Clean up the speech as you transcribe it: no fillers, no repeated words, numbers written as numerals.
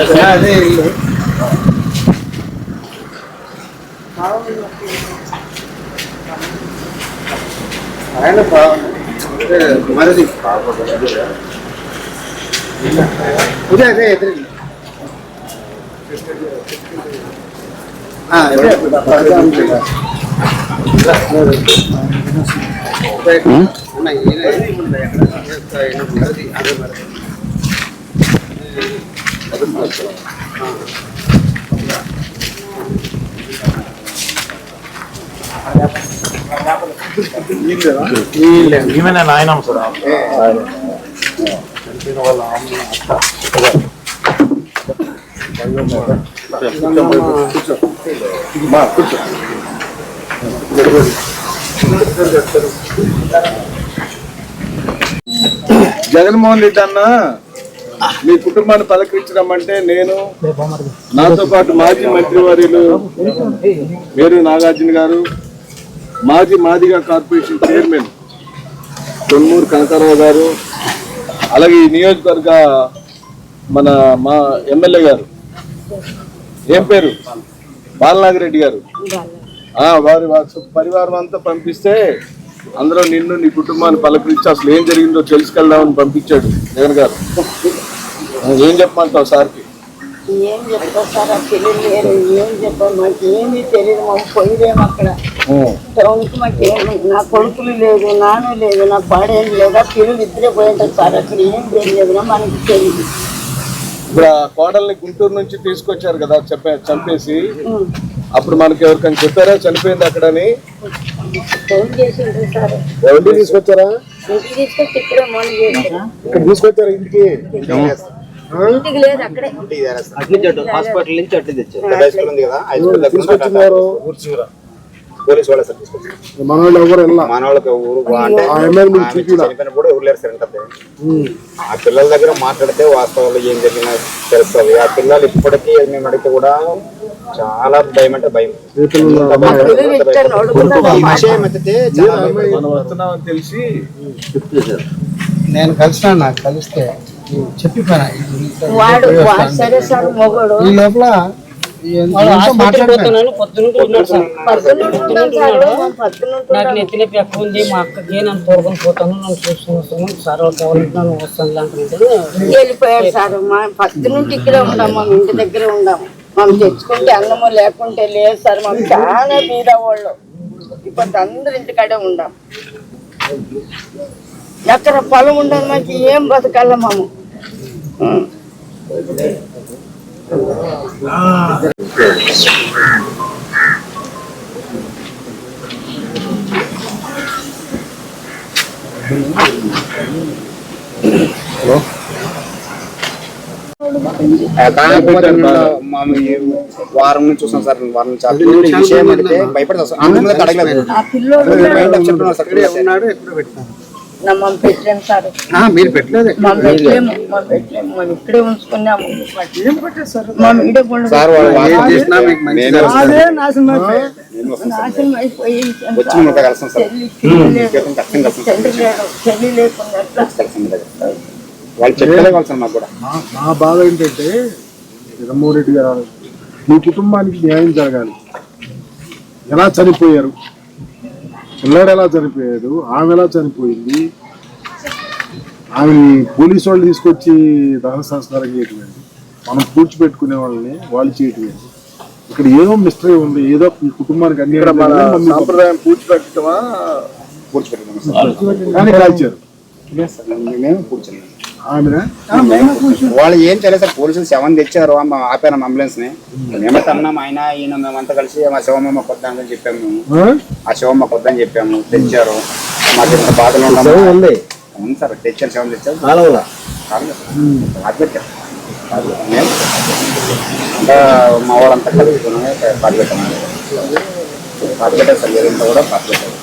అదే ఆయన మరది ఉదయ అదే ఎదురు ఈమెనే నాయనమ్మ సార్ వాళ్ళ జగన్మోహన్ రెడ్డి అన్న మీ కుటుంబాన్ని పలకరించడం అంటే నేను నాతో పాటు మాజీ మంత్రివర్యులు వేరు నాగార్జున గారు, మాజీ మాదిగా కార్పొరేషన్ చైర్మన్ తొన్నూరు కనకారావు గారు, అలాగే ఈ నియోజకవర్గ మా ఎమ్మెల్యే గారు ఏం పేరు బాలనాగిరెడ్డి గారు, వారి పరివారం అంతా పంపిస్తే అందరూ నిన్ను నీ కుటుంబాన్ని పలకరించి అసలు ఏం జరిగిందో తెలుసుకెళ్దామని పంపించాడు జగన్ గారు. ఏం చెప్పమంటావు సార్కి? ఏం చెప్తారు సార్, తెలియలేరు. ఏం చెప్పారు మాకు ఏమీ తెలియదు. మాకు పోయిదేమో అక్కడ టౌన్కి మాకు ఏమి, నా కొడుకులు లేదు, నాన్న లేదు, నా పాడేది లేదా, పిల్లలు ఇద్దరే పోయింటారు సార్. అక్కడ ఏం తెలియదుగా మనకి తెలియదు. ఇప్పుడు ఆ కోడల్ని గుంటూరు నుంచి తీసుకొచ్చారు కదా చంపేసి, అప్పుడు మనకి ఎవరికైనా చెప్పారా చనిపోయింది అక్కడని? ఫోన్ చేసిండ్రు సార్. ఎవరిని తీసుకొచ్చారా? ఇంటికి తీసుకొచ్చి ఇక్కడే మోన్ చేశారు. ఇక్కడ తీసుకొచ్చారా ఇంటికి? ఇంటికి లేదు, అక్కడే హాస్పిటల్ నుంచి అట్లా తెచ్చారు. తీసుకొచ్చినారు పోలీసు వాళ్ళ సార్ తీసుకొచ్చారు. మనవాళ్ళు ఎవరు మనవాళ్ళకి ఊరు అంటే చనిపోయినప్పుడు ఎవరు లేరు సార్. అంటే ఆ పిల్లల దగ్గర మాట్లాడితే వాస్తవాలు ఏం జరిగినా తెలుస్తుంది. ఆ పిల్లలు ఇప్పటికీ మేము అడిగితే కూడా చాలా భయం అంటే భయం. విషయం ఎత్తితే వస్తున్నామని తెలిసి నేను కలిసిన, నాకు కలిస్తే చెప్పిపోయినా ఈ లోపల నాకు నెత్తిన పెక్క ఉంది, మా అక్కకి నన్ను తోడుకొని పోతాను, నన్ను చూసుకుని సార్ నన్ను వస్తాను వెళ్ళిపోయాడు సార్. మా ఫస్ట్ నుంచి ఇక్కడే ఉన్నాం, మా ఇంటి దగ్గరే ఉన్నాము. మనం తెచ్చుకుంటే అన్నము లేకుంటే లేదు సార్. మాకు చాలా బీద వాళ్ళు. ఇప్పుడు అందరు ఇంటికాడే ఉండాం. ఎక్కడ పొలం ఉండదు, మాకు ఏం బతకాల మాము. వారం నుంచి చూసాం సార్. వారం నుంచి విషయం అంటే భయపడతాం సార్. అడగలేదు పెట్టలేము సార్. మీరు పెట్టలేదు, పెట్టలేము. మేము ఇక్కడే ఉంచుకున్నాము. నాశనం అయిపోయి చెల్లి లేకుండా వాళ్ళు చెప్పలేదు సార్. మాకు కూడా నా బాధ ఏంటంటే జగన్మోహన్ రెడ్డి గారు మీ కుటుంబానికి న్యాయం జరగాలి. ఎలా చనిపోయారు, పిల్లాడు ఎలా చనిపోయాడు, ఆమె ఎలా చనిపోయింది, ఆమెని పోలీసు వాళ్ళు తీసుకొచ్చి దహన సంస్కారం చేయటమేంటి, మనం పూడ్చిపెట్టుకునే వాళ్ళని వాళ్ళు చేయటమేంటి, ఇక్కడ ఏదో మిస్టరీ ఉంది. ఏదో ఈ కుటుంబానికి అన్ని సంప్రదాయం పూడ్చిపెట్టడమా? కానీ కాల్చారు. మేము కూర్చున్నాం. వాళ్ళు ఏం చేయలేదు సార్. పోలీసులు శవం తెచ్చారు, ఆపారు అంబులెన్స్ ని. మేమైతే అన్నాం, ఆయన ఈయన మేమంతా కలిసి మా శివమ్మ కొద్దామని చెప్పాము. మేము ఆ శివమ్మ కొద్దని చెప్పాము. తెచ్చారు. మాకు ఇంత బాధలు ఉన్నాము. అవును సార్, తెచ్చారు. శవం తెచ్చారు. పెట్టారు మేము అంతా మా వాళ్ళంతా కలుసుకున్నాము. పాటు పెట్టాము. పాటు పెట్టారు సార్. ఏదంతా కూడా పాటు పెట్టారు.